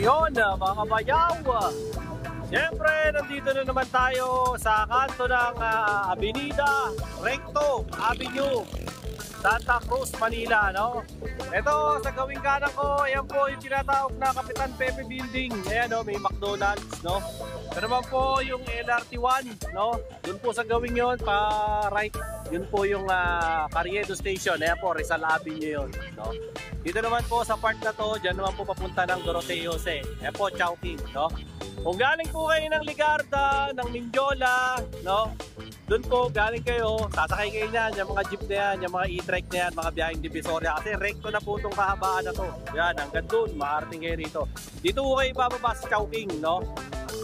Yon mga bayaw, siyempre nandito na naman tayo sa kanto ng Avenida Recto Avenue, Santa Cruz, Manila, no? Ito sa gawing kanan ko, ayan po yung tinatawag na Kapitan Pepe Building. Ayan, no, may McDonald's, no? Ito naman po yung LRT1, no? Doon po sa gawing yon, pa right, yun po yung Carriedo Station. Ayan po, Rizal Avenue yun, no? Dito naman po sa part na to, dyan naman po papunta ng Doroteo Jose. Ayan po, Chowking, no? Kung galing po kayo ng Ligarda, ng Mindiola, no? Doon po galing kayo, sasakay kayo niyan, yung mga jeep na yan, yung mga e-trike na yan, mga biyaheng Divisoria. Kasi recto na po itong kahabaan na to. Yan, hanggang doon, maarating kayo rito. Dito po kayo bababa sa Chowking, no?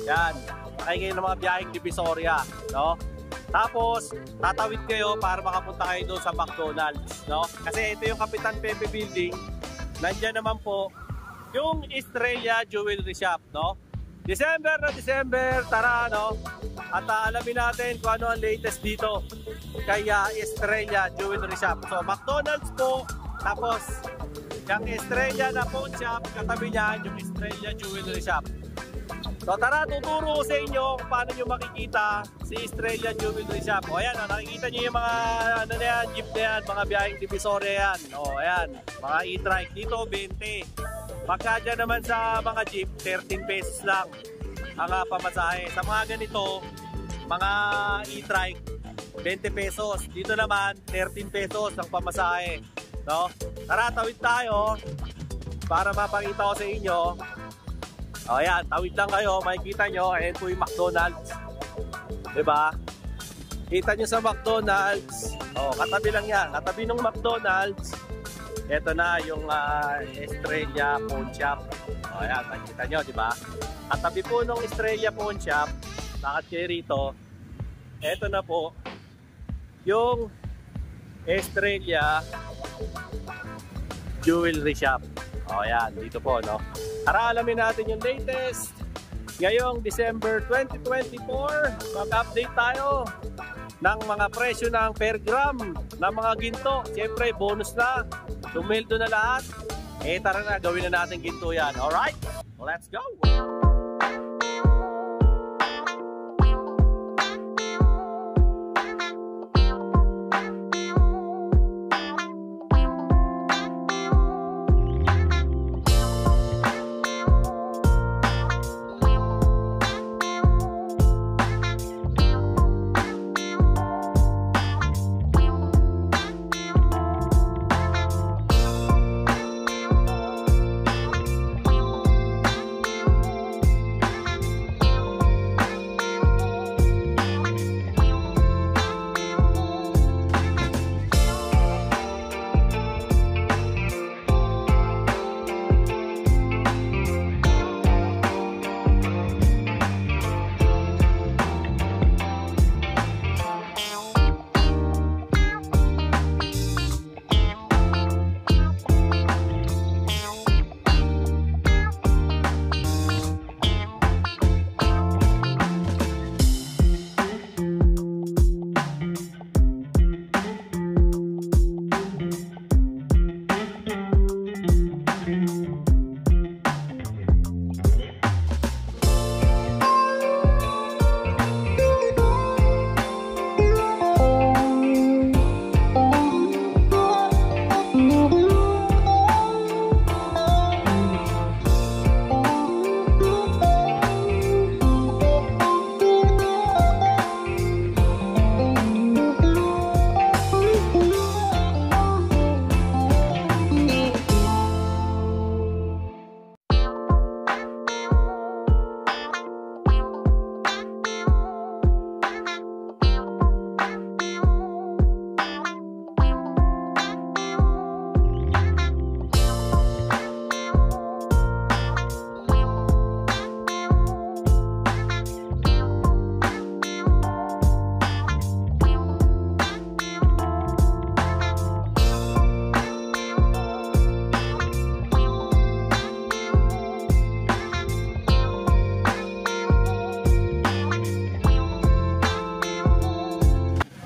Yan, sakay kayo ng mga biyaheng Divisoria, no? Tapos, tatawid kayo para makapunta kayo doon sa McDonald's, no? Kasi ito yung Kapitan Pepe Building. Nandiyan naman po yung Estrella Jewelry Shop, no? December na December, tara, no? At alamin natin kung ano ang latest dito kaya Estrella Jewelry Shop. So, McDonald's po, tapos yung Estrella na pawn shop, katabi niyan yung Estrella Jewelry Shop. So tara, tuturo ko sa inyo kung paano nyo makikita si Estrella Jewelry Shop. O ayan, nakikita nyo yung mga ano na yan, jeep na yan, mga biyaheng Divisoria yan. O ayan, mga e-trike dito 20. Pagka dyan naman sa mga jeep, 13 pesos lang ang pamasahe. Sa mga ganito, mga e-trike, 20 pesos. Dito naman, 13 pesos ang pamasahe, no? Tara, tawid tayo para mapakita ko sa inyo. O yan, tawid lang kayo, makikita nyo, ayan po yung McDonald's, diba? Kita nyo sa McDonald's, o katabi lang yan, katabi ng McDonald's, eto na yung Estrella Pawn Shop. O yan, makikita nyo, diba? Katabi po ng Estrella Pawn Shop, lakad kayo rito, eto na po yung Estrella Jewelry Shop. O yan, dito po, no? Para alamin natin yung latest ngayong December 2024. Mag-update tayo ng mga presyo ng per gram ng mga ginto. Siyempre, bonus na. Tumildo na lahat. Eh, tara na, gawin na natin ginto yan. Alright? Let's go!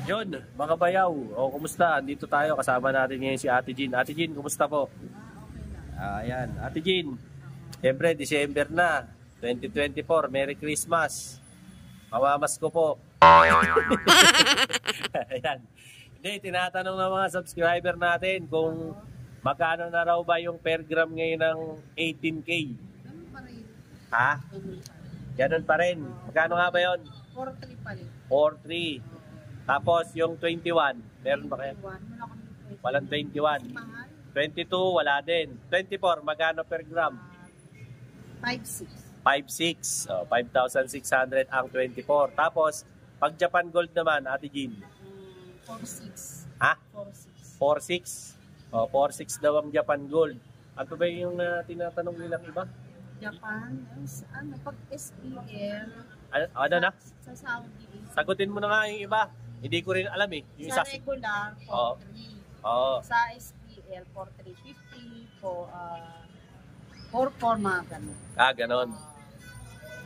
Yun, mga bayaw. O, kumusta? Dito tayo. Kasama natin ngayon si Ate Jean. Ate Jean, kumusta po? Ayan, Ate Jean. Siyempre, December na. 2024, Merry Christmas. Mamamas ko po. Ayan. Hindi, tinatanong ng mga subscriber natin kung magkano na raw ba yung per gram ngayon ng 18K. Ganun pa rin. Ha? Ganun pa rin. Magkano nga ba yun? 4-3 pa rin. 4.3. Tapos yung 21, meron ba kayo? Wala kami 20. Walang 21. Mahal. 22, wala din. 24, magkano per gram? 5-6. 5.6. Oh, 5,600 ang 24. Tapos, pag Japan Gold naman, Ate Jean. 4-6. Ha? 4-6. 4.6. Oh, 4.6 daw ang Japan Gold. Ano ba yung tinatanong nilang iba? Japan, ano, pag SPL, Ano na? sa Saudi, Sagutin mo na nga yung iba. Hindi ko rin alam eh. Yung sa regular, 4-3. Oo. Sa SPL, 4-350, 4-4 mga ganun. Ganon.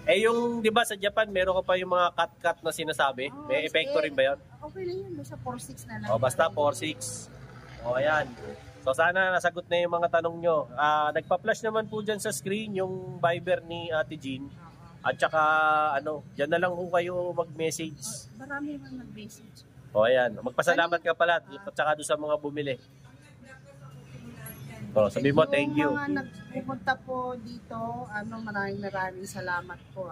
Eh yung, di ba sa Japan, meron ka pa yung mga cut-cut na sinasabi? May epekto rin ba yun? Okay lang yun, sa 4-6 na lang. O, basta 4.6. O, ayan. So, sana nasagot na yung mga tanong nyo. Nagpa-flash naman po dyan sa screen yung Viber ni Ate Jean. At saka, dyan na lang po kayo mag-message. Marami naman nag-message. O, ayan. Magpasalamat ka pala. At saka doon sa mga bumili. O, sabi mo, thank you. Yung mga nagpupunta po dito, maraming salamat po.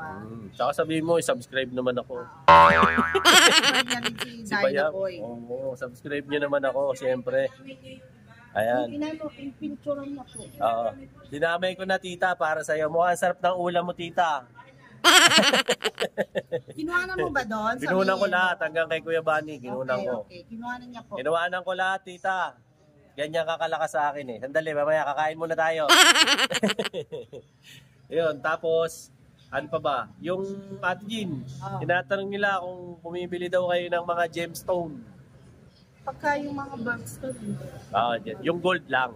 Saka sabi mo, subscribe naman ako. Si Si Bayam. Boy. Oo, subscribe nyo naman ako, siyempre. Ayan. Pinpicturean na po. Oo. Dinamay ko na, tita, para sa'yo. Mukhang sarap ng ulam mo, tita. Kinuhanan mo ba doon? Kinunan ko lahat, hanggang kay Kuya Bani. Kinunan ko. Okay. Kinuhanan niya po. Kinuhanan ko lahat, tita. Ganyan kakalakas sa akin eh. Sandali, mamaya kakain muna tayo. Yun, tapos, ano pa ba? Yung Ate Jean, tinatanong nila kung bumibili daw kayo ng mga gemstone. Pagka yung mga birthstone. Yung gold lang.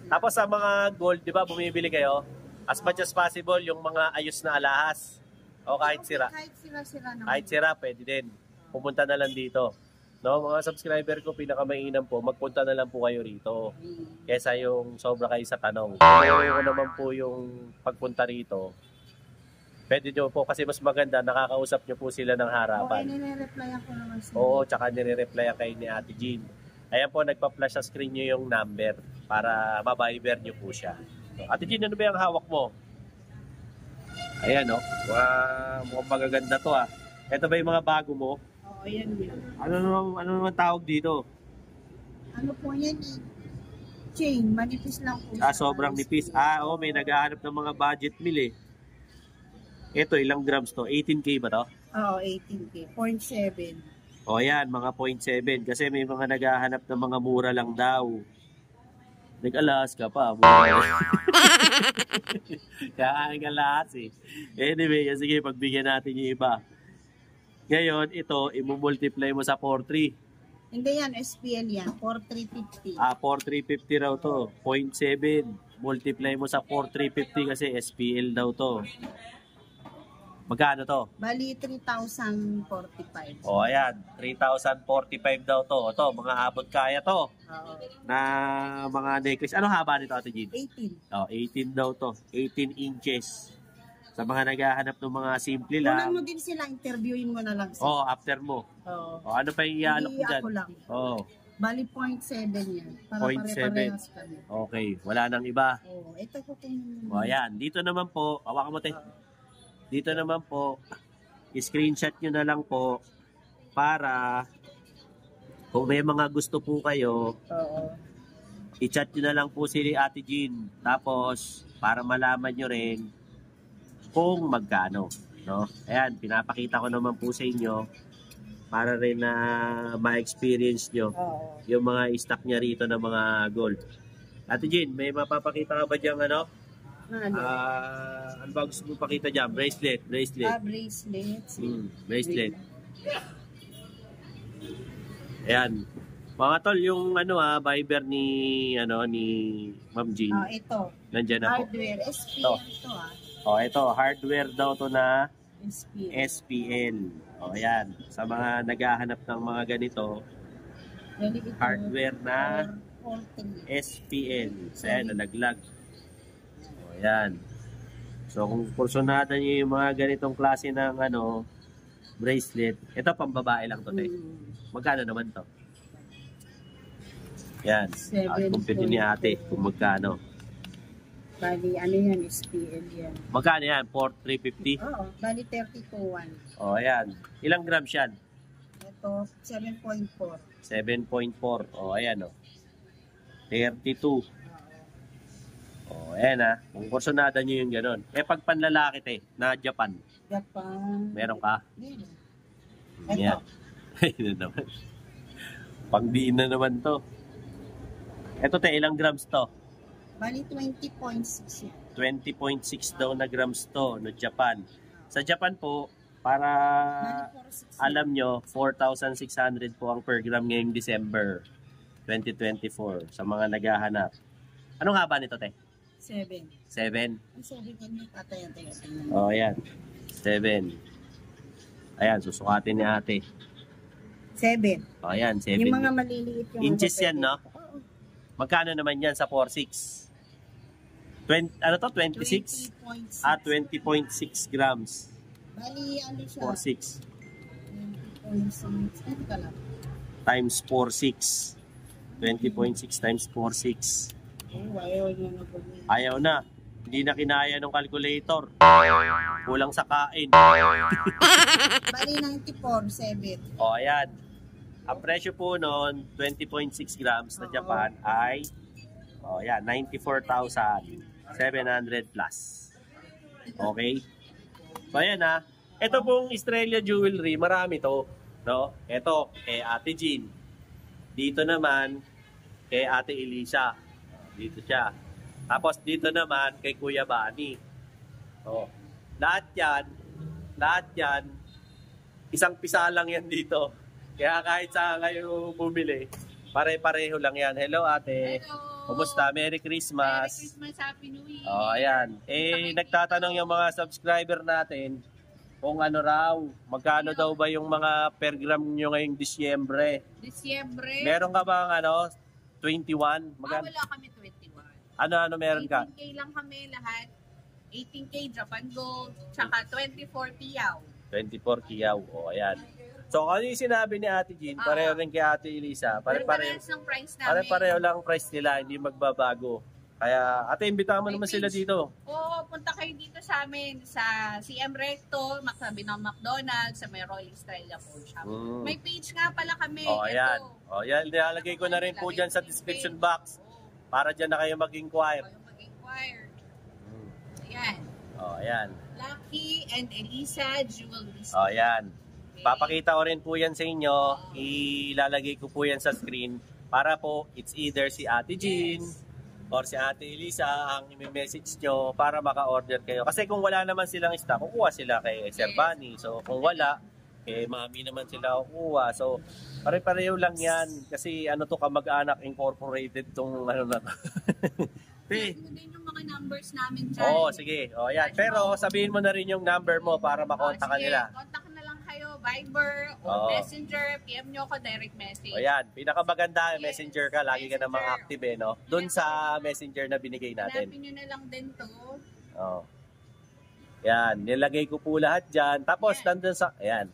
Tapos sa mga gold, di ba, bumibili kayo? As much as possible, yung mga ayos na alahas. O kahit sira. Kahit sira naman. Kahit sira, pwede din. Pumunta na lang dito. No, mga subscriber ko, pinakamainam po, magpunta na lang po kayo rito. Kesa yung sobra kayo sa tanong. Kung naman po yung pagpunta rito, pwede nyo po kasi mas maganda, nakakausap nyo po sila ng harapan. Okay, nire-replyan ko naman sila. Oo, tsaka nire-replyan kayo ni Ate Jean. Ayan po, nagpa-flash sa screen nyo yung number para mabiber nyo po siya. So, Ate Jean, ano ba yung hawak mo? Ayan, no? Mukhang magaganda to, ah. Ito ba yung mga bago mo? Oo, yan. Ano naman tawag dito? Ano po yan eh? Chain, manipis lang po. Sobrang nipis. Oo, may naghahanap ng mga budget meal eh. Ito, ilang grams to? 18K ba to? Oo, 18K. 0.7. O yan, mga 0.7. Kasi may mga naghahanap ng mga mura lang daw. Nag-alas ka pa. Kaya alas eh. Anyway, sige, pagbigyan natin yung iba. Ngayon, ito, i-multiply mo sa 4.3. Hindi yan, SPL yan. 4,350. 4,350 raw to. 0.7. Multiply mo sa 4,350 kasi SPL daw to. Magkano to? Bali, 3,045. O, ayan. 3,045 daw to. Ito, mga abot kaya to. Oo. Na mga necklace. Ano haba nito, Ate Jean? 18. O, 18 daw to. 18 inches. Sa mga naghahanap ng mga simple lang. Kunan mo din sila, interviewin mo na lang sila. O, after mo. Oo. O, ano pa yung iaalok mo Hindi dyan? ako lang. O, Bali, 0.7 yan. Para 0.7. pare-parehas kami. okay. Wala nang iba. Oo. Ito ko kung... O, ayan. Dito naman po, hawakan mo tayo. Dito naman po, i-screenshot nyo na lang po para kung may mga gusto po kayo, Oo. i-chat nyo na lang po si Ate Jean. Tapos, para malaman nyo rin kung magkano. No? Ayan, pinapakita ko naman po sa inyo para rin na ma-experience nyo Oo. yung mga stock niya rito ng mga gold. Ate Jean, may mapapakita ka ba diyang ano? Ano? Ano ba gusto mo pakita dyan? Bracelet. Bracelets. Bracelet. Ayan. Mga tol, yung Viber ni Ma'am Jean. Ito. Nandiyan na po. Hardware. SPL ito Ito, hardware daw to na SPL. SPL. Ayan. Sa mga naghahanap ng mga ganito, hardware na SPL. So, ayan, nalaglag. Ayan. So kung kursunada niyo yung mga ganitong klase ng bracelet, ito pang babae lang to, te. Magkano naman to? Yan. Kumpiti ni ate kung magkano. Bali, ano yan, SPL yan. Magkano yan? 4,350? Oo, bali 32.1. O, ayan. Ilang grams yan? Ito, 7.4. 7.4. O, ayan o. 32. O, ayan kung kursunada nyo yung gano'n. Pag panlalaki, te, na Japan. Japan. Meron ka? Ito. Yan. Ayun naman. Pangdiin na naman to. Ito, te, ilang grams to? Bali 20.6 yan. 20.6 daw na grams to, no Japan. Sa Japan po, para alam nyo, 4,600 po ang per gram ngayong December 2024 sa mga naghahanap. Anong haba nito, te? 7. 7? 7 ganyan patayan tayo. Oh, ayan. 7. Ayan, susukatin ni ate. 7. Oh, ayan, 7. Yung mga maliliit yung inches yan, no? Oo. Magkano naman yan sa 4,600? 20, 26? 20.6. 20.6 grams. Bali, ano siya? 4,600. 20.6. Ito ka lang. Times 4,600. 20.6 times 4,600. Oh, ayaw nyo na po. Ayaw na. Hindi na kinaya ng calculator. Kulang sa kain. Bali, 94.7. O, ayan. Ang presyo po noon, 20.6 grams na Japan ay, o, ayan, 94,700 plus. Okay? So, ayan ito pong Estrella Jewelry, marami to. No? Ito, kay Ate Jean. Dito naman, kay Ate Elisa. Dito siya. Tapos dito naman, kay Kuya Bani. Oh. Lahat yan, isang pisa lang yan dito. Kaya kahit saan kayo bumili, pare-pareho lang yan. Hello, ate. Hello. Kumusta? Merry Christmas. Merry Christmas, Happy New Year. Oh, ayan. Nagtatanong yung mga subscriber natin kung ano raw, magkano daw ba yung mga per gram nyo ngayong Disyembre. Meron ka bang 21? Magkano? Wala kami 21. Ano meron ka? 18K lang kami lahat. 18K Japan Gold, tsaka 24 Tiyaw. 24 Kiyaw. O, ayan. So, ano yung sinabi ni Ate Jean? Pareho rin kay Ate Elisa. Parehas ng price namin. Pareho lang ang price nila, hindi magbabago. Kaya, ate, imbitahan mo naman sila dito. Oo, punta kayo dito sa amin sa CM Recto, makasabi ng McDonald's, sa may Royal Estrella Pawn Shop. May page nga pala kami. O, ayan. O, ayan. Nilalagay ko na rin po dyan sa description box. Para dyan na kayo mag-inquire. Ayan. O, ayan. Lucky and Elisa Jewelry. O, ayan. Papakita ko rin po yan sa inyo. Ilalagay ko po yan sa screen. Para po, it's either si Ate Jean or si Ate Elisa ang i-message nyo para maka-order kayo. Kasi kung wala naman silang stock, kukuha sila kay Sir Bunny. So, kung wala, kay Mami naman sila kukuha. So, pare-pareho lang yan. Kasi to kamag-anak incorporated tong na to. Din yung mga numbers namin dyan. Oo, sige. O, yan. Pero sabihin mo na rin yung number mo para makontak ka nila. Kontak na lang kayo, Viber o Messenger, PM nyo ako, direct message. O yan, pinakamaganda, Messenger ka, lagi ka namang active no? Doon sa Messenger na binigay natin. Hanapin nyo na lang din to. O. Yan, nilagay ko po lahat dyan. Tapos, nandun sa, ayan.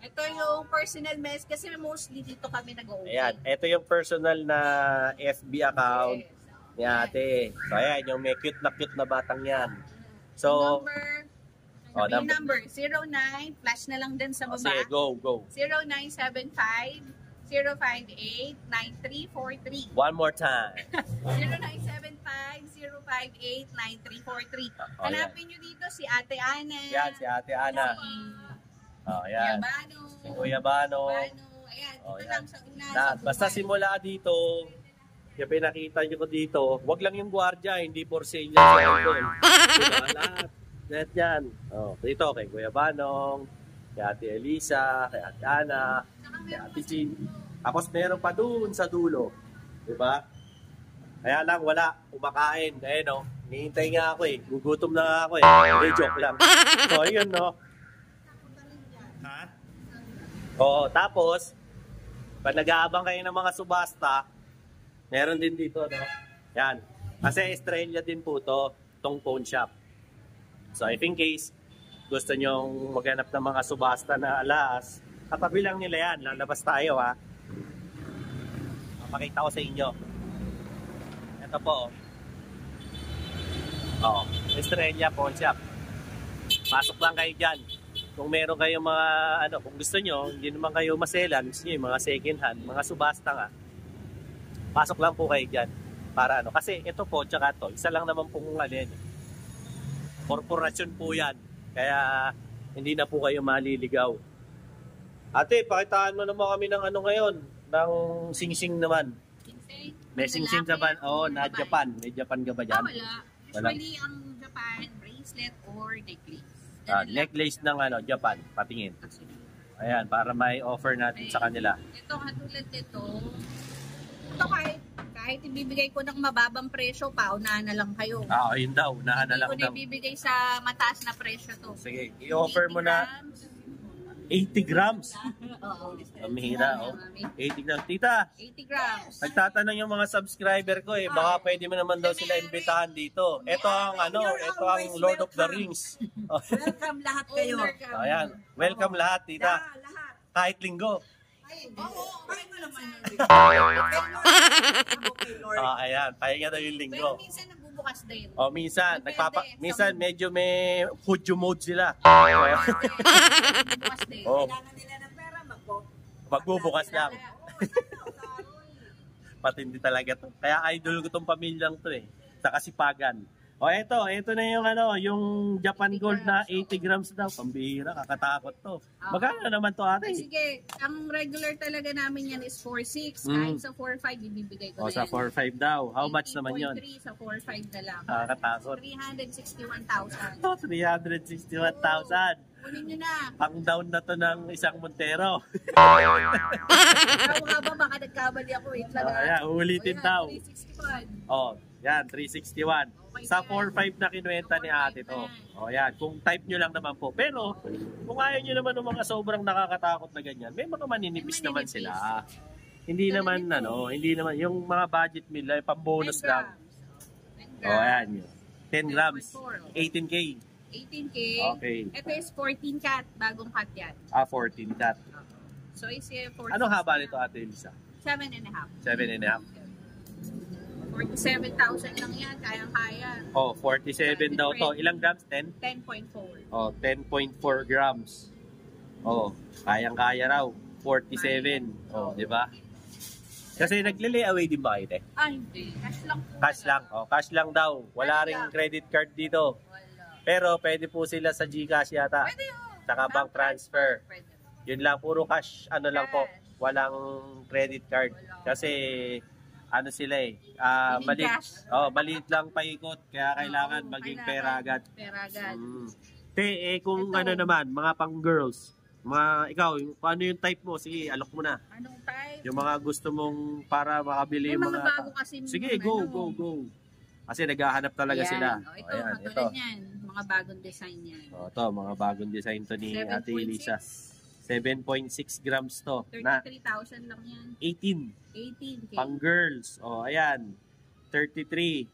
Ito yung personal mess kasi mostly dito kami nag-open. Ayan, ito yung personal na FB account ni ate. So, ayan, yung may cute na batang yan. So, number 09, flash na lang din sa baba. Sige, go. 0975-058-9343. One more time. 0975-058-9343. Hanapin nyo dito si Ate Ana. Yan, si Ate Ana. Ayan. Si Kuya Bano. Ayan, dito lang sa una. Basta simula dito, yung pinakita nyo ko dito, wag lang yung gwardiya, hindi for sale yan sa idol. Lahat. Lahat yan. Dito kay Kuya Banong, kay Ate Elisa, kay Ate Ana, kay Ate Jean. Tapos meron pa doon sa dulo. Diba? Kaya lang wala, kumakain. Ayun hinihintay nga ako gugutom na nga ako Hindi, joke lang. So, ayun Ha? Oo, tapos, pag nag-aabang kayo ng mga subasta, meron din dito, Yan. Kasi Estrella din po itong phone shop. So if in case gusto nyong maghanap ng mga subasta na alas, katabi lang nila yan. Lalabas tayo ha. Papakita ko sa inyo. Ito po. Estrella Pawn Shop. Pasok lang kayo dyan. Kung meron kayong mga, kung gusto nyo, hindi naman kayo maselan, gusto nyo yung mga second hand, mga subasta nga, pasok lang po kayo dyan. Para kasi ito po, tsaka to, isa lang naman pong korporasyon po yan. Kaya, hindi na po kayo maliligaw. Ate, pakitaan mo naman kami ng ngayon, ng sing-sing naman. Sing-sing? May sing-sing ka ba? Oo, na Japan. May Japan ka ba dyan? Wala. Usually, ang Japan, bracelet or necklace. Necklace ng Japan, patingin. Ayan, para may offer natin sa kanila. Ito, katulad nito. Ito kahit ibibigay ko ng mababang presyo, paunahan na lang kayo. Ayun daw, unahan na lang daw. Hindi ko na ibibigay sa mataas na presyo to. Sige, i-offer mo na 80 grams. Oo. Mahira, 80 grams. Tita, 80 grams. nagtatanong yung mga subscriber ko baka pwede mo naman daw sila imbitahan dito. Ito ang ito ang Lord of the Rings. Welcome lahat kayo. Ayan, welcome lahat, tita. Lahat. Kahit linggo. Oo, kahit mo naman. Ayan, pahinga daw yung linggo. Pero minsan nagbubukas din. Minsan, minsan medyo may Hudyo mode sila. Nagbubukas din. Kailangan nila ng pera, Magbubukas lang. Patindi talaga to. Kaya idol ko tong pamilyang to sa kasipagan. Ito na yung yung Japan Gold na 80 grams daw. Pambihira, kakatakot to. Magkano naman to, ate? Sige, ang regular talaga namin yan is 4.6. Kahit sa 4.5 ibibigay ko na Sa 4.5 daw. How much naman yun? 3 sa 4.5 na lang. Kakatakot. 361,000. 361,000. Kunin nyo na. Pang down na to ng isang Montero. Tawag ba, baka nagkamali ako. Wait lang. Ayan, uulitin daw. 361. Yan, 361. Sa 4.5 na kinuwenta ni ate to. Yan, kung type nyo lang naman po. Pero, kung ayaw nyo naman ng mga sobrang nakakatakot na ganyan, may mga maninipis naman sila. Hindi naman, hindi naman, yung mga budget meal, pang-bonus lang. Ayan yun. 10 grams. 18K. 18K. Okay. Ito is 14 cat. Bagong cat yan. 14 cat. So, is 14. Anong haba nito, ate Elisa? 7.5. 7.5. 47,000 lang yan. Kayang-kaya. 47 daw to. Ilang grams? 10? 10.4. 10.4 grams. Kayang-kaya raw. 47. Di ba? Kasi nagle-layaway din ba kayo, Hindi. Cash lang. Cash lang. Cash lang daw. Wala ring credit card dito. Wala. Pero pwede po sila sa GCash yata. Pwede yun. Saka bank transfer. Pwede. Yun lang. Puro cash. Lang po. Walang credit card. Kasi sila maliit lang paikot. Kaya kailangan maging pera agad. Pera agad. Kung naman, mga pang girls. Ikaw, kung ano yung type mo? Sige, alok mo na. Anong type? Yung mga gusto mong para makabili May yung mga bago kasi. Sige, go. Kasi naghahanap talaga sila. Ito, katulad yan. Mga bagong design yan. Ito, mga bagong design to ni Ate Elisa. 7.6 grams to. 33,000 lang yan. 18K. Pang girls. Ayan. 33.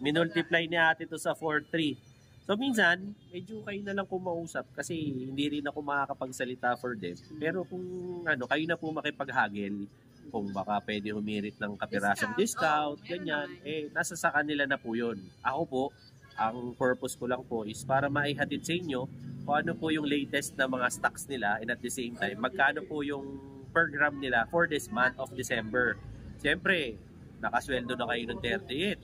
Minultiply ni ate to sa 4.3. So minsan, medyo kayo na lang kumausap kasi hindi rin ako makakapagsalita for them. Pero kung kayo na po makipaghagil, kung baka pwede humirit ng kapirasong discount, ganyan, nasa sa kanila na po yun. Ako po, ang purpose ko lang po is para maihatid sa inyo kung ano po yung latest na mga stocks nila and at the same time, magkano po yung per gram nila for this month of December. Siyempre, nakasweldo na kayo ng 38.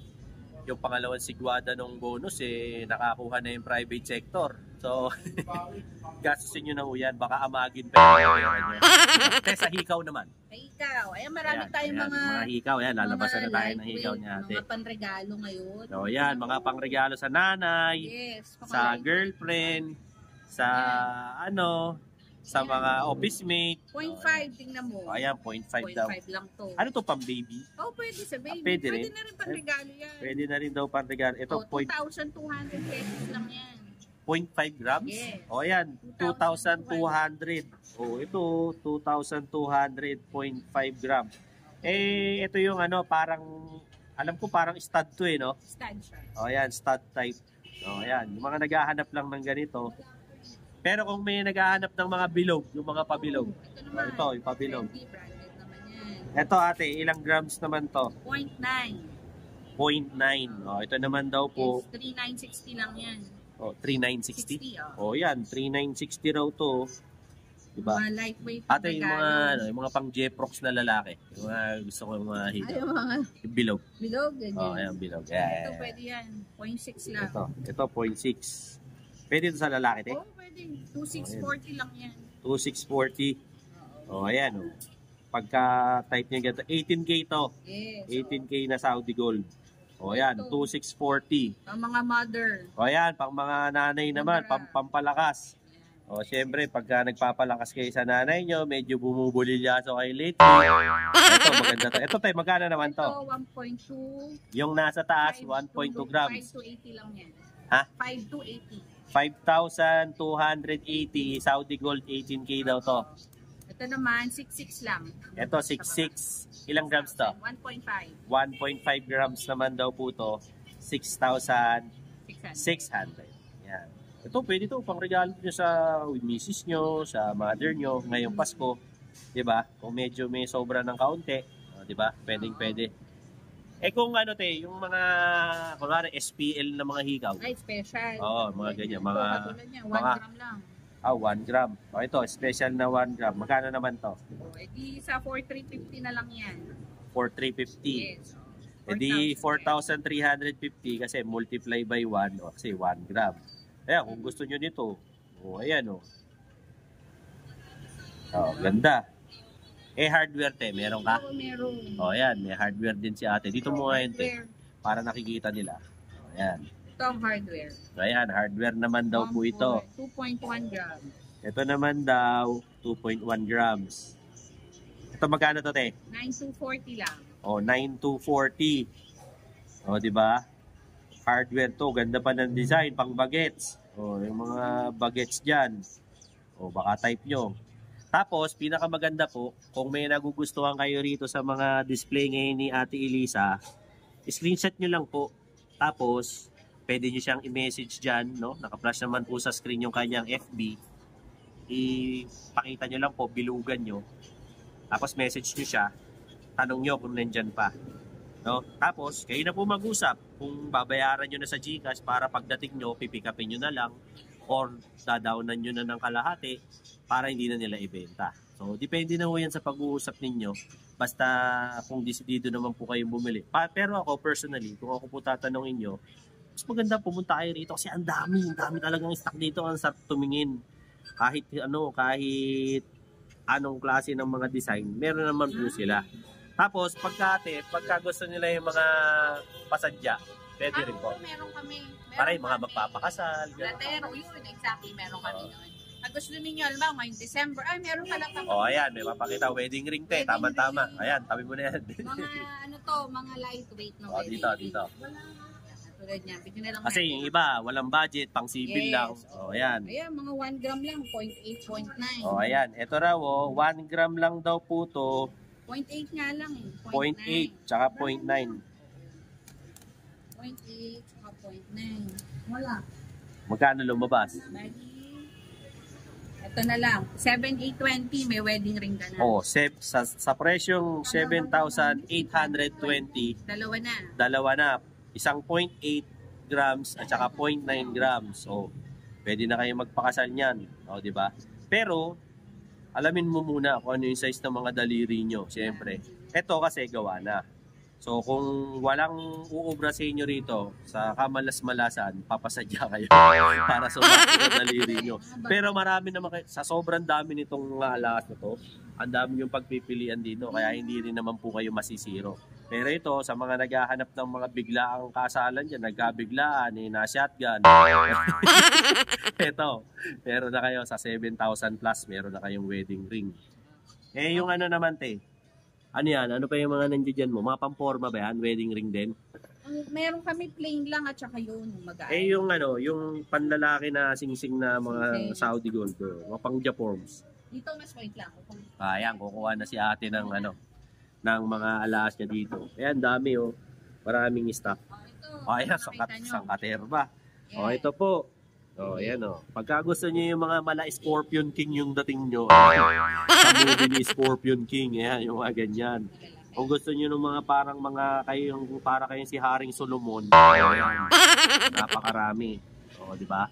Yung pangalawang sigwada ng bonus, nakakuha na yung private sector. So, gastusin nyo na ho yan. Baka amagin pa yung Kaya sa hikaw naman. Sa hikaw. Ayan, marami tayong mga hikaw. Ayan, lalabasan na tayo ng hikaw niya ate. Mga panregalo ngayon. So, yan, mga pangregalo sa nanay, sa girlfriend, sa sa mga office mate. 0.5, tingnan mo. Ayan, 0.5 daw. 0.5 lang to. Ano to, pang baby? Pwede sa baby. Pwede Pwede na rin panregalo yan. Pwede na rin daw panregalo. Ito, 2,200 pesos lang yan. 0.5 grams? Yes. Ayan, 2,200. Ito, 2,200.5 grams. Ito yung parang, alam ko parang stud to no? Stud siya. Ayan, stud type. Oh, ayan. Yung mga naghahanap lang ng ganito. Pero kung may naghahanap ng mga bilog, yung mga pabilog. Ito naman. Ito, yung pabilog. Branded naman yan. Ito ate, ilang grams naman to? 0.9. 0.9. Oh, ito naman daw po. Yes, 3,960 lang yan. Oh, 3,960. 60, Oh, yan. 3,960 raw to. Diba? Mga lightweight. Ate, yung mga pang Jeprox na lalaki. Yung mga gusto ko yung mga hikaw. Ay, yung mga Yung bilog. bilog. Ganyan. Oh, ayan, bilog. Ito Yeah. pwede yan. 0.6 lang. Ito 0.6. Pwede ito sa lalaki, te? Oo, pwede. 2,640 lang yan. 2,640. Oh, ayan, oh. Pagka type niya ganito, 18K to. Yes. 18K na Saudi Gold. O yan, 2,640. Ang mga mother. O yan, pang mga nanay naman, pampalakas. O syempre, pagka nagpapalakas kayo sa nanay nyo, medyo bumubulilyaso kayo lately. Ito, maganda to. Ito tayo, magkano naman to? Ito, 1.2. Yung nasa taas, 1.2 grams. 5 to 80 lang yan. Ha? 5 to 80. 5,280 Saudi Gold, 18K daw to. Ito naman, 6.6 lang. Ito, 6,600. Ilang grams to? 1.5. 1.5 grams naman daw po to. 6,600. 600. Yan. Ito, pwede to. Pang regalo nyo sa misis nyo, sa mother nyo, ngayong Pasko. Diba? Kung medyo may sobra ng kaunti. Diba? Pwedeng pwede. Eh kung ano te, yung mga, kunwari SPL na mga hikaw. Ay, special. Oo, mga ganyan. Ito, Mga, katulad niya, 1 gram lang. 1 gram. O ito, special na 1 gram. Magkano naman to? Eh di sa 4,350 na lang yan. 4,350. Yes. Eh di 4,350 kasi multiply by 1 o kasi 1 gram. Ayan, kung gusto nyo nito, o ayan o. Oh, ganda. Eh hardware te, meron ka? Oo, meron. O ayan, may hardware din si ate. Dito mo ngayon te, Hardware. para nakikita nila. O ayan. Ito ang hardware. So ayan, hardware naman daw po ito. 2.1 grams. Ito naman daw, 2.1 grams. Ito magkano to te? 9,240 lang. O, 9,240. O, di ba? Hardware to, ganda pa ng design, pang bagets. O, yung mga bagets dyan. O, baka type nyo. Tapos, pinakamaganda po, kung may nagugustuhan kayo rito sa mga display ngayon ni Ate Elisa, screenshot nyo lang po. Tapos, pwede nyo siyang i-message dyan, no? Naka-flash naman po sa screen yung kanyang FB. Ipakita nyo lang po, bilugan nyo. Tapos, message nyo siya. Tanong nyo kung nandyan pa. No? Tapos, kayo na po mag-usap kung babayaran nyo na sa GCash para pagdating nyo, pipikapin nyo na lang or dadownan nyo na ng kalahati para hindi na nila ibenta. So, depende na po yan sa pag-uusap ninyo. Basta kung decidido naman po kayong bumili. Pero ako personally, kung ako po tatanungin nyo, mas maganda pumunta kayo rito kasi ang dami talagang stock dito. Ang sarap tumingin. Kahit anong klase ng mga design, meron naman po sila. Tapos, pagka gusto nila yung mga pasadya, pwede rin po. Meron kami. Para yung mga magpapakasal. Latero, yun, exactly, meron kami nun. Pag gusto ninyo, alam ba, ngayong December, meron pala kami. O, ayan, may mapakita. Wedding ring te, tama-tama. Ayan, tabi mo na yan. Mga lightweight na O, dito. Tulad niya, bigyan na lang. Kasi yung iba, walang budget, pang civil lang. O, ayan. Ayan, mga 1 gram lang, 0.8, 0.9. O, ayan. Ito raw, 1 gram lang daw po to. 0.8 nga lang eh. 0.8, tsaka 0.9. 0.8, tsaka 0.9. Wala. Magkano lumabas? Ito na lang. 7,820, may wedding ring ka na. O, sa presyong 7,820, Dalawa na. Isang 0.8 grams at saka 0.9 grams. So, pwede na kayo magpakasal niyan. O, di ba? Pero, alamin mo muna kung ano yung size ng mga daliri nyo. Siyempre. Ito kasi gawa na. So, kung walang uubra sa inyo rito, sa kamalas-malasan, papasadya kayo para sumakto ng daliri nyo. Pero marami naman kayo, sa sobrang dami nitong mga alas na to, ang dami yung pagpipilian dito, kaya hindi rin naman po kayo masisiro. Pero ito, sa mga naghahanap ng mga biglaang kasalan dyan, nagkabiglaan, na-shotgun. Ito, meron na kayo sa 7,000 plus, meron na kayong wedding ring. Eh, yung ano naman, te? Ano yan? Ano pa yung mga nandiyan mo? Mga pamporma ba yan? Wedding ring din? Meron kami plain lang at saka yun, mag-aay. Eh, yung ano, yung panlalaki na singsing na mga Saudi gold, mga pang-Japorms. Dito mas white lang. Ayan, kukuha na si ate ng ano, ng mga alas niya dito. Ayan, dami oh. Maraming stock. Ito, Ayan, sangkaterba. Oh, ito po. Oh, ayan oh. Pagka gusto niyo yung mga mala Scorpion King yung dating nyo, sa movie ni Scorpion King, ayan, yung mga ganyan. Kung gusto niyo ng mga parang mga para kayong si Haring Solomon, ayan, napakarami. Oh, di ba?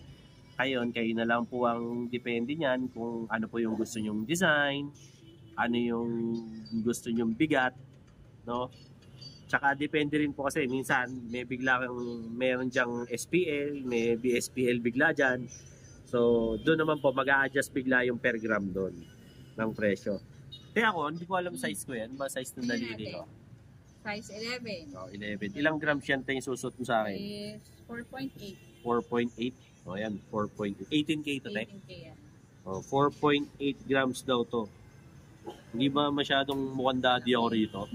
Kayo na lang po ang depende niyan kung ano po yung gusto nyong design, ano yung gusto nyong bigat, no? Tsaka depende rin po kasi minsan may bigla meron diyang SPL, may BSPL bigla dyan. So doon naman po mag-a-adjust bigla yung per gram doon ng presyo. Kaya ako, hindi ko alam size ko yan. Ba size ng daliri ko? Size 11. Oh, 11. Ilang grams yan yung susot mo sa akin? Is 4.8. 4.8. O yan, 4.8. 18K to, te? 18K yan. Oh, 4.8 grams daw to. Hindi ba masyadong mukhang daddy ako rito?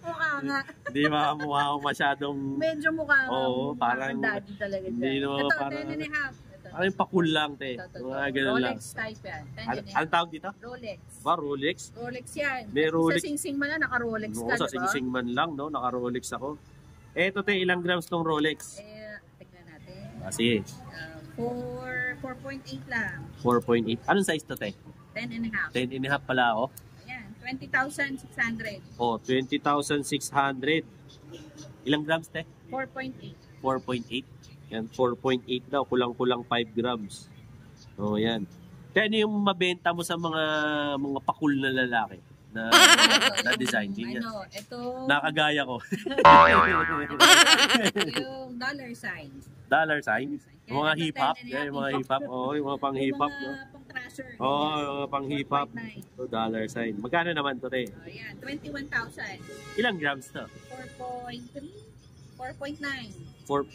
Mukha nga. Hindi ba mukha ako masyadong... Medyo mukha nga. Oo, parang... daddy talaga dyan. Hindi naman Ito, parang... 10 and a half. Ano yung pakul lang, te? Mga ganun lang. Rolex type yan. 10 and a half. Anong tawag dito? Rolex. Ba, Rolex? Rolex yan. May Rolex. Sa Sing Sing man lang, naka-Rolex Oo, ka, sa diba? Sing Sing man lang, no? Naka-Rolex ako. Eto, te, ilang grams tong Rolex? Tignan natin. Sige. 4.8 lang. 4.8. Anong size to, te? 10 and a half. 10 and a half pala ako. Ayan, 20,600. Oh, 20,600. Ilang grams, te? 4.8. 4.8. Yan, 4.8 daw. Kulang-kulang 5 grams. Oh, yan. Kaya ano yung mabenta mo sa mga pakul na lalaki na design? Ano, ito. Nakagaya ko. Yung dollar sign. Dollar sign? Yung mga Ito, hip-hop? 10 and a half. Yeah, yung mga hip-hop. Oo, yung mga pang hip-hop. No? Yung mga pang-trasher. Oo, yung mga pang hip-hop. 4.9. So, dollar sign. Magkano naman to, te? Oh, yan, 21,000. Ilang grams to? 4.3? 4.9. 4.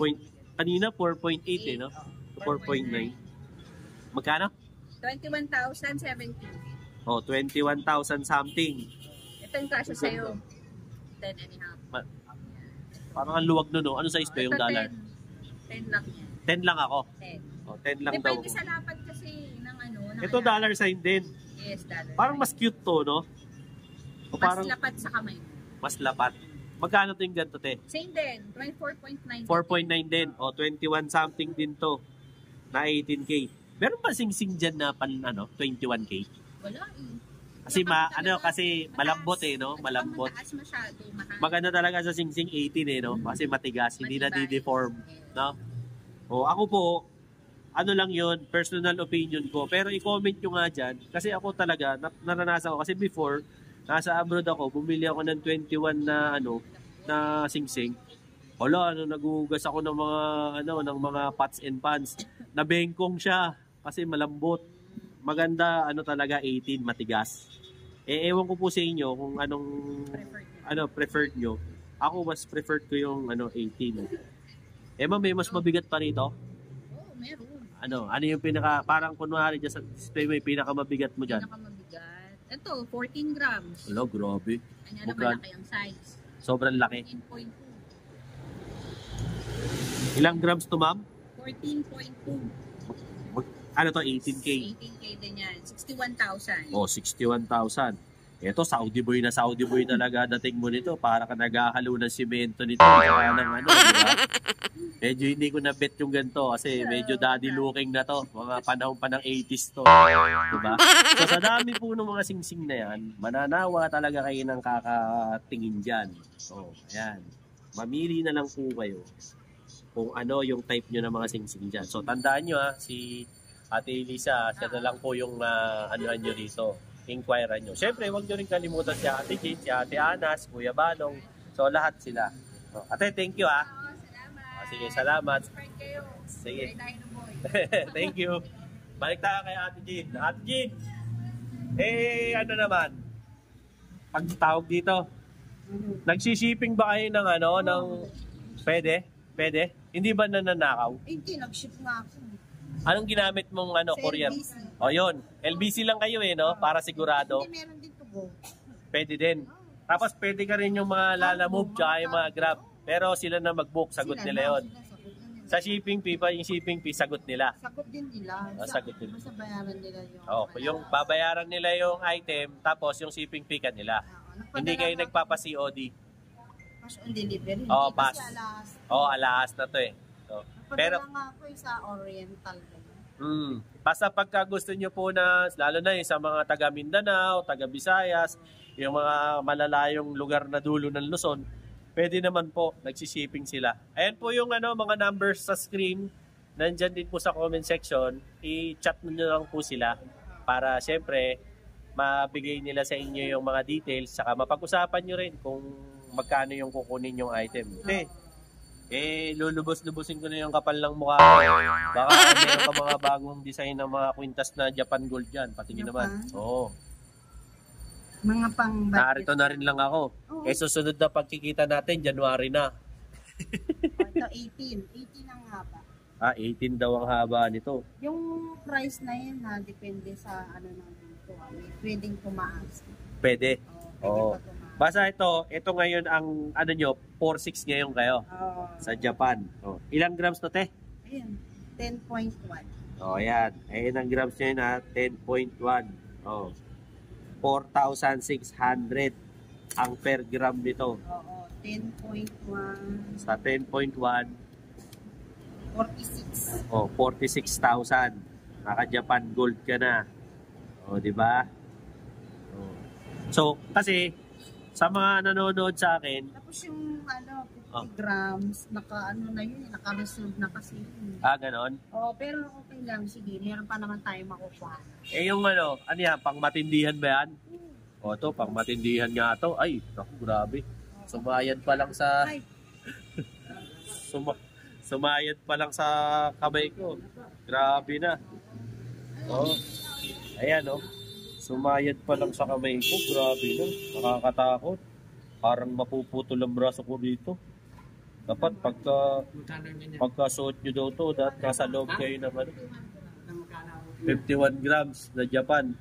Kanina 4.8 eh, no? 4.9. Magkano? 21,070. Oh, 21,000 something. Ito yung kasya sa'yo. 10 and a half. Parang ang luwag nun, no? Ano size ba yung Ito, dollar? 10 lang yan. 10 lang ako. 10. Oh, 10 lang daw. Depende sa lapad kasi ng ano. Ng Ito dollar sign din. Yes, dollar. Parang mas cute to, no? O Mas parang lapad sa kamay. mas lapat. Magkano to yung ganito, te? Same din. 24.9. 4.9 din. O, 21 something din to. Na 18K. Meron ba sing-sing dyan na 21K? Wala eh. Kasi kasi malambot eh, no? Malambot. Mataas masyado. Mahal. Maganda talaga sa sing-sing 18 eh, no? Kasi matigas, hindi na Matibay. di-deform, no? O, ako po, ano lang yun, personal opinion ko. Pero i-comment nyo nga dyan, kasi ako talaga, naranasan ko. Kasi before, nasa abroad ako, bumili ako ng 21 na, na sing-sing. Wala, naguhugas ako ng mga pots and pans. Nabengkong siya, kasi malambot. Maganda, talaga, 18, matigas. Ewan ko po sa inyo kung preferred nyo. Ako, mas preferred ko yung, 18. May mas mabigat pa rito? Oo, meron. Ano yung parang kunwari dyan sa display mo, yung pinakamabigat mo dyan? Pinakamabigat. Ito, 14 grams. Hello, grabe. Kanya na malaki ang size. Sobrang laki. 14.2. Ilang grams to, ma'am? 14.2. Ano to, 18K? 18K din yan. 61,000. Oh, 61,000. Ito, Saudi boy talaga dating mo nito. Para ka naghahalo ng simento nito. Para ng di ba? Medyo hindi ko na bet yung ganito kasi medyo daddy looking na to. Mga panahon pa ng 80s to. Diba? So sa dami po ng mga singsing na yan, mananawa talaga kayo ng kakatingin dyan. So, ayan. Mamili na lang po kayo kung ano yung type nyo ng mga singsing dyan. So tandaan nyo si Ate Elisa, siya na lang po yung anuhan nyo dito. Inquire nyo. Siyempre, huwag nyo rin kalimutan si Ate Jane, si Ate Anas, Kuya Balong. So lahat sila. So, Ate, thank you ha. Salamat. Sige, salamat. Subscribe kayo. Sige. Boy. Thank you. Balik tayo kay Ate Jean. Ate Jean, naman? Pag tawag dito, nagsishipping ba kayo ng pwede? Pwede? Hindi ba nananakaw? Hindi, nag-ship nga ako. Anong ginamit mong Sa courier? LBC. O yun, LBC lang kayo no? Para sigurado. Hindi, meron din to go. Pwede din. Tapos pwede ka rin yung mga Lalamove tsaka yung mga Grab. Pero sila na mag-book, sagot nila yon. Sa shipping fee pa, yung shipping fee, sagot nila. Sagot din nila. Sagot nila. Basta bayaran nila yung... Yung babayaran nila yung item, tapos yung shipping fee ka nila. Hindi kayo nagpapa-COD. Cash on delivery. Oo, Hindi pass. kasi alas. Oo, alas na to eh. So, Pero- Nagpadala nga ako sa Oriental. Basta pagka gusto nyo po na, lalo na yung sa mga taga Mindanao, taga Visayas, yung mga malalayong lugar na dulo ng Luzon, pwede naman po, nagsishipping sila. Ayan po yung mga numbers sa screen, nandyan din po sa comment section, i-chat nyo lang po sila para syempre, mabigay nila sa inyo yung mga details, saka mapag-usapan nyo rin kung magkano yung kukunin yung item. Lulubos-lubusin ko na yung kapal ng mukha ko. Baka meron ka mga bagong design ng mga kwintas na Japan Gold dyan. Patingin naman. Oo. Mga pang Narito na rin lang ako. Oo. Susunod na pagkikita natin, January na. Ito 18. 18 ang haba. 18 daw ang haba nito. Yung price na yun na depende sa ano ng dito. Pwedeng tumaas. Pwede. Pwede Oo. pa tumaas. Basta ito ngayon ang 4.6 ngayon kayo sa Japan. Ilang grams to, te? Ayun. 10.1. Yan. Ayun ang grams niya na 10.1. 4,600 ang per gram nito. Oo. 10.1. Sa 10.1, 46. 46,000. Naka-Japan Gold ka na. Di ba? So, kasi sa mga nanonood sa akin, Tapos yung 50 grams, na yun, naka-reserve na kasi yun. ganon. Pero okay lang, sige, meron pa naman tayo makukuha. Yung ano yan, pang matindihan ba yan? Ito, pang matindihan nga to. Ay, naku, grabe. Sumayad pa lang sa... Ay. Sumayad pa lang sa kamay ko. Grabe na. Ayan, sumayad pa lang sa kamay ko. Grabe na. Nakakatakot. Parang mapuputol ang braso ko dito. Dapat pagka suot nyo daw to, dapat nasa loob kayo ng 51 grams na Japan.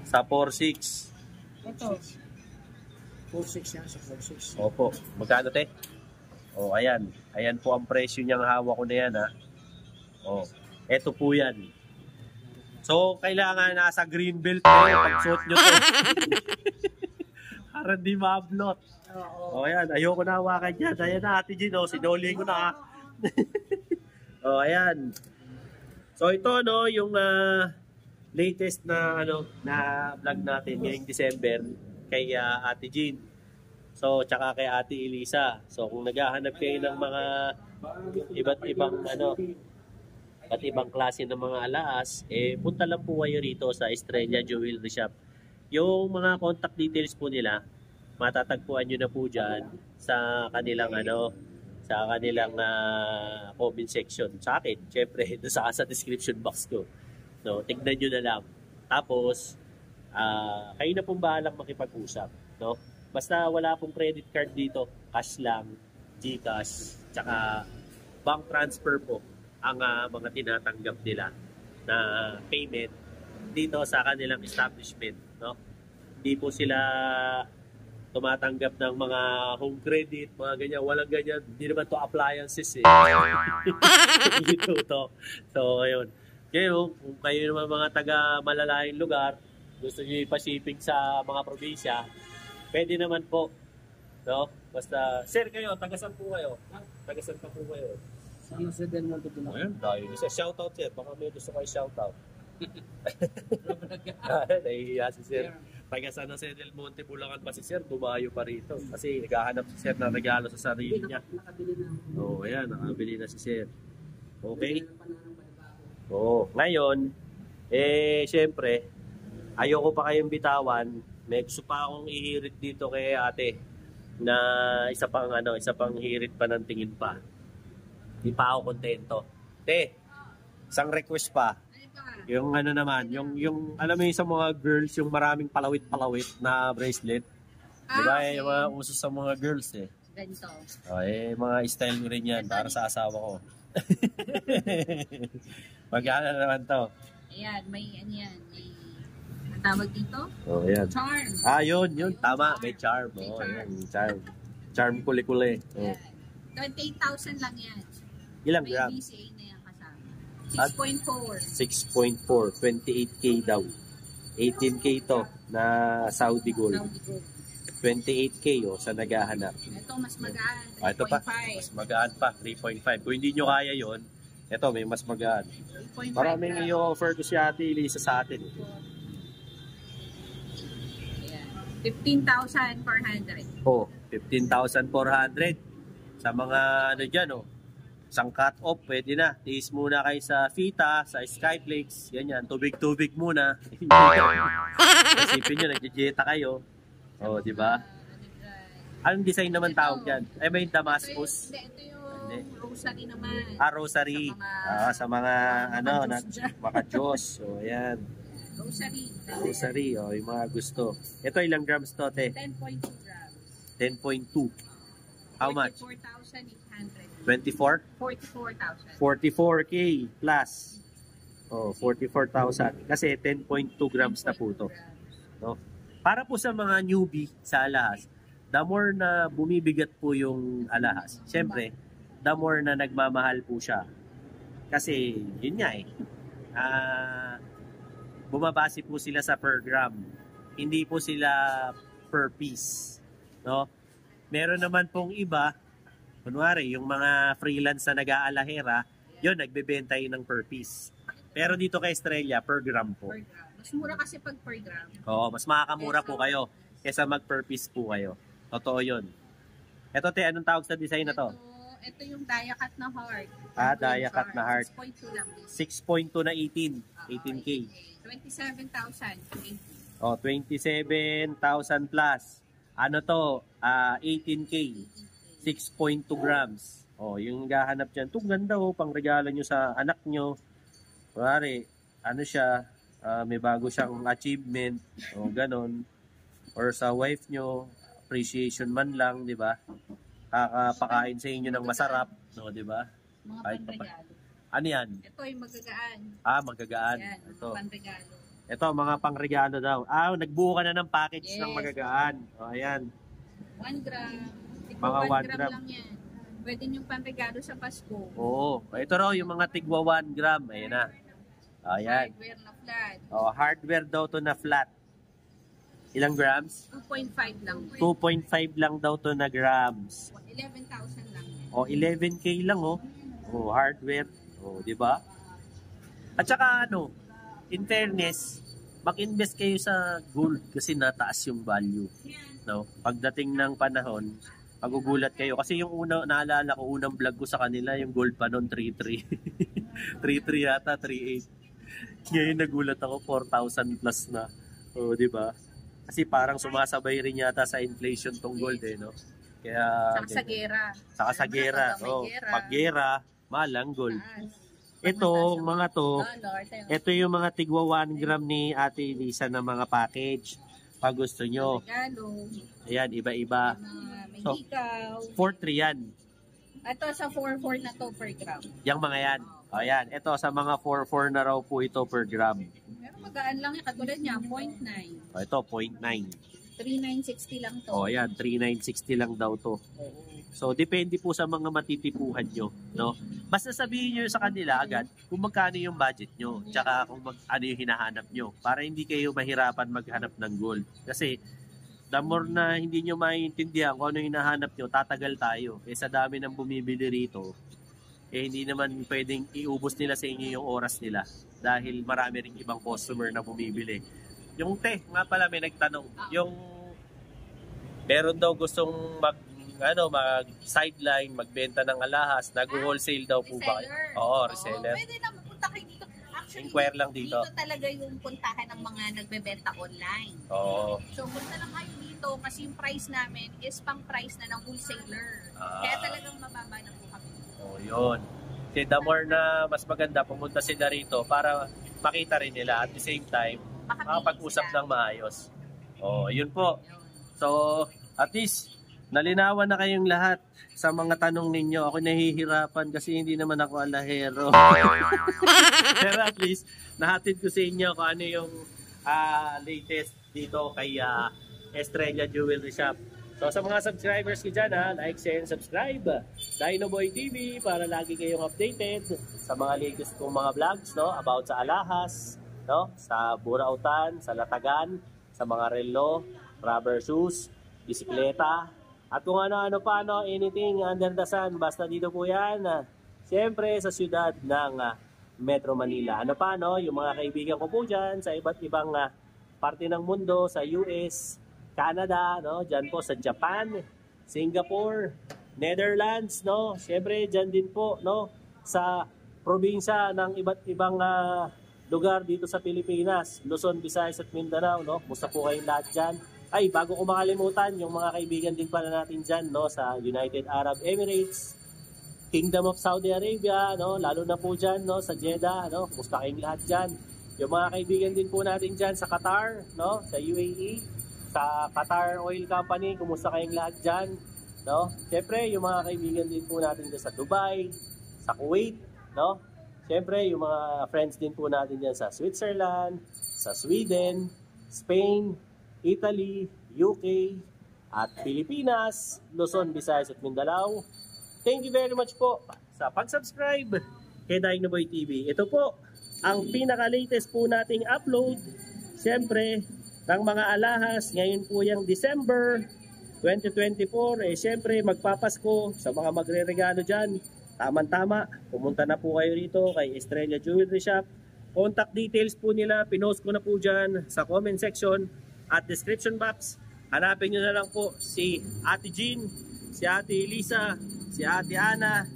Sa 4.6. Ito. 4.6 yan sa 4.6. Opo. Magkano, te? Ayan. Ayan po ang presyo niyang hawak ko na yan, ha. Eto po yan. So, kailangan nasa green belt kayo pag suot nyo to. Para di ma-upload. Ayan. Ayoko na hawakan yan. Ayan na, Ate Gino. Sinuli ko na, ha. Ayan. So, ito, yung latest na vlog natin ngayong December kay Ate Jean. So, tsaka kay Ate Elisa. So, kung naghahanap kayo ng mga iba't ibang klase ng mga alaas, punta lang po kayo rito sa Estrella Jewelry Shop. Yung mga contact details po nila, matatagpuan nyo na po dyan sa kanilang comment section sa akin. Syempre, sa description box ko. So, tignan nyo na lang. Tapos, kayo na pong bahalang makipag-usap. No? Basta wala pong credit card dito. Cash lang, GCash, tsaka bank transfer po ang mga tinatanggap nila na payment dito sa kanilang establishment. No? Hindi po sila tumatanggap ng mga home credit, mga ganyan. Walang ganyan. Hindi naman to appliances dito to. So, ayun. Ngayon, kung kayo naman mga taga malalayong lugar, gusto nyo ipasiping sa mga probinsya, pwede naman po. No? Basta, sir kayo, tagasan po kayo. Tagasan pa po kayo. San Jose del Monte Bulacan. Ayan, dahil isa. Shoutout sir, baka may gusto kayo shoutout. Nahihiya si sir. Taga San Jose del Monte Bulacan pa si sir, dumayo pa rito. Kasi naghahanap si sir na regalo sa sarili niya. Nakabili na. Ayan, nakabili na si sir. Okay? Ngayon, syempre, ayoko pa kayong bitawan. May gusto pa akong ihirit dito kay ate na isa pang hirit pa ng tingin pa. Di pa ako kontento. Te, isang request pa. Yung naman, yung alam mo yung sa mga girls, yung maraming palawit-palawit na bracelet. Di ba? Yung mga uso sa mga girls Ganito. Mga style rin yan para sa asawa ko. Magkano naman to? Ayan, may ang tawag dito? Ayan. Charm. Yun. Tama. May charm. May Ayan, charm. Charm kuli-kuli. Ayan. 28,000 lang yan. Ilang May gram? BCA na yan kasama. 6.4. 6.4. 28K daw. 18K to na Saudi gold. Saudi gold. 28K sa naghahanap. Ito mas magaan, Ito pa, 3.5. mas magaan pa, 3.5. Kung hindi nyo kaya yon, ito may mas magaan. 3.5 Maraming grams. i-offer ko si Ate Elisa sa atin. Ayan. 15,400. Oh, 15,400. Sa mga ano dyan, isang cut-off, pwede na. Tiis muna kayo sa Vita, sa Skyflakes, ganyan. Tubig-tubig muna. Isipin nyo, nag-jeta kayo. Di ba? Anong design naman tawag dyan? Ay, may Damascus. Ito yung rosary naman. Rosary. Sa mga mga Diyos. So, ayan. Rosary. Rosary, yung mga gusto. Ito, ilang grams to, te? 10.2 grams. 10.2. How much? 44,800. 24? 44,000. 44K plus. 44,000. Kasi 10.2 grams na po to. No? Para po sa mga newbie sa alahas, the more na bumibigat po yung alahas, syempre, the more na nagmamahal po siya. Kasi, yun nga bumabase po sila sa per gram. Hindi po sila per piece. No? Meron naman pong iba, kunwari, yung mga freelance na nag-aalahera, yun, nagbebenta yun ng per piece. Pero dito kay Estrella, per gram po. Per gram. Mas mura kasi pag per gram. Mas makakamura po kayo kesa mag-per piece po kayo. Totoo yun. Ito, te, anong tawag sa design na to? Ito yung die cut na heart. Die cut na heart. 6.2 lang. 6.2 na 18. 18K. 27,000. 27,000 plus. Ano to? 18K. 6.2 grams. Yung gahanap dyan. Ito ganda pang regalo nyo sa anak nyo. Kunwari, ano siya, may bago siyang achievement ganon, or sa wife nyo, appreciation man lang, di ba? Kakapakain sa inyo ng masarap, di ba? Mga Kahit panregalo. Ano yan? Ito yung magagaan. Magagaan. Yan, Ito. panregalo. Ito, mga pangregalo daw. Nagbuo ka na ng package ng magagaan. Ayan. 1 gram. Mga 1 1 gram gram. lang yan. Pwede yung panregalo sa Pasko. Ito raw yung mga tigwa 1 gram. Ayan na. Ayan. Hardware na flat. Hardware daw to na flat. Ilang grams? 2.5 lang. 2.5 lang daw to na grams. 11,000 lang. 11K lang hardware. Di ba? At saka in fairness, mag-invest kayo sa gold kasi nataas yung value. No? Pagdating ng panahon, magugulat kayo. Kasi yung naalala ko, unang vlog ko sa kanila, yung gold pa noon, 3.3. 3.3 yata, 3.8. Ngayon nagulat ako, 4,000 plus na. Di ba? Kasi parang sumasabay rin yata sa inflation tong gold no? Kaya, Saka sa gera. Saka sa gera. Pag gera, malang gold. Ito, mga to, ito yung mga tigwa 1 gram ni Ate Elisa na mga package. Pag gusto nyo. Ayan, iba-iba. May hikaw. 4.3 yan. Ito sa 4.4 na to per gram. Yung mga yan. Ayan, ito sa mga 4.4 na raw po ito per gram. Pero magaan lang yung katulad niya, 0.9. Ito, 0.9. 3,960 lang to. Ayan, 3,960 lang daw to. So, depende po sa mga matitipuhan nyo, no? Basta sabihin nyo sa kanila agad kung magkano yung budget nyo, tsaka kung ano yung hinahanap nyo, para hindi kayo mahirapan maghanap ng gold. Kasi, the more na hindi nyo maintindihan kung ano yung hinahanap nyo, tatagal tayo. Sa dami ng bumibili rito, hindi naman pwedeng iubos nila sa inyo yung oras nila dahil marami ring ibang customer na bumibili. Yung nga pala may nagtanong, yung meron daw gustong mag-sideline, magbenta ng alahas, nag-wholesale daw po ba? Reseller. Pwede na mapunta kayo dito. Actually, Inquire lang dito. Dito talaga yung puntahan ng mga nagbebenta online. So, punta lang kayo dito kasi yung price namin is pang price na ng wholesaler. Kaya talagang mababa na po kami. Yun. Kasi the more na mas maganda, pumunta sila rito para makita rin nila at the same time, makapag-usap ng maayos. Yun po. So, at least, nalinawan na kayong lahat sa mga tanong ninyo. Ako nahihirapan kasi hindi naman ako alahero. Pero at least, nahatid ko sa inyo kung ano yung latest dito kay Estrella Jewelry Shop. So sa mga subscribers ko dyan, like, share, and subscribe. Dinoboy TV para lagi kayong updated sa mga latest kong mga vlogs about sa alahas, sa Burautan, sa Latagan, sa mga relo, rubber shoes, bisikleta, at kung ano-ano pa, no, anything under the sun, basta dito po yan. Siyempre sa siyudad ng Metro Manila. Ano pa, no, yung mga kaibigan ko po dyan sa iba't ibang parte ng mundo, sa US, Canada, no, dyan po sa Japan, Singapore, Netherlands, no, siyempre dyan din po, no, sa probinsya ng iba't ibang lugar dito sa Pilipinas, Luzon, Visayas at Mindanao, no, musta po kayong lahat dyan. Ay, bago ko makalimutan, yung mga kaibigan din pala natin dyan, no, sa United Arab Emirates, Kingdom of Saudi Arabia, no, lalo na po dyan, no, sa Jeddah, no, musta kayong lahat dyan. Yung mga kaibigan din po natin dyan sa Qatar, no, sa UAE, sa Qatar Oil Company, kumusta kayong lahat dyan, no. Siyempre, yung mga kaibigan din po natin dyan sa Dubai, sa Kuwait, no. Siyempre, yung mga friends din po natin dyan sa Switzerland, sa Sweden, Spain, Italy, UK, at Pilipinas, Luzon, Visayas at Mindanao. Thank you very much po sa pag-subscribe kay Dinoboy TV. Ito po ang pinaka-latest po nating upload. Siyempre, ng mga alahas, ngayon po yung December 2024. Siyempre, magpapasko sa mga magre-regalo dyan. Tama-tama, pumunta na po kayo rito kay Estrella Jewelry Shop. Contact details po nila, pinost ko na po dyan sa comment section at description box. Hanapin nyo na lang po si Ate Jean, si Ate Elisa, si Ate Ana,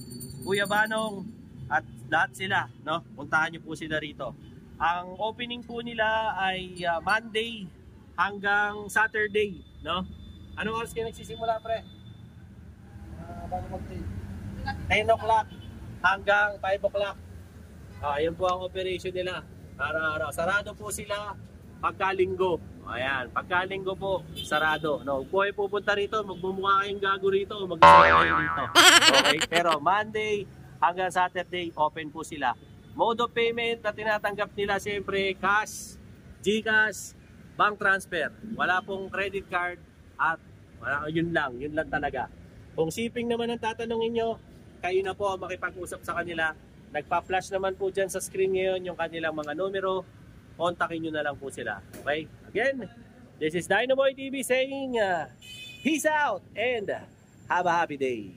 Kuya Banong, at lahat sila, no? Puntahan nyo po sila rito. Ang opening po nila ay Monday hanggang Saturday, no? Anong oras kayo nagsisimula, pre? Bago mag-take. 10 o'clock hanggang 5 o'clock. Ayan po ang operation nila. Araw-araw. Sarado po sila pagkalinggo. Ayan, pagkalinggo po, sarado. No, kung kayo pupunta rito, magmumukha kayong gago rito, mag-isip kayo rito. Okay, pero Monday hanggang Saturday, open po sila. Mode of payment na tinatanggap nila, siyempre, cash, GCash, bank transfer. Wala pong credit card at yun lang talaga. Kung shipping naman ang tatanungin nyo, kayo na po ang makipag-usap sa kanila. Nagpa-flash naman po dyan sa screen ngayon yung kanilang mga numero. Kontakin nyo na lang po sila. Okay? Again, this is Dinoboy TV saying peace out and have a happy day.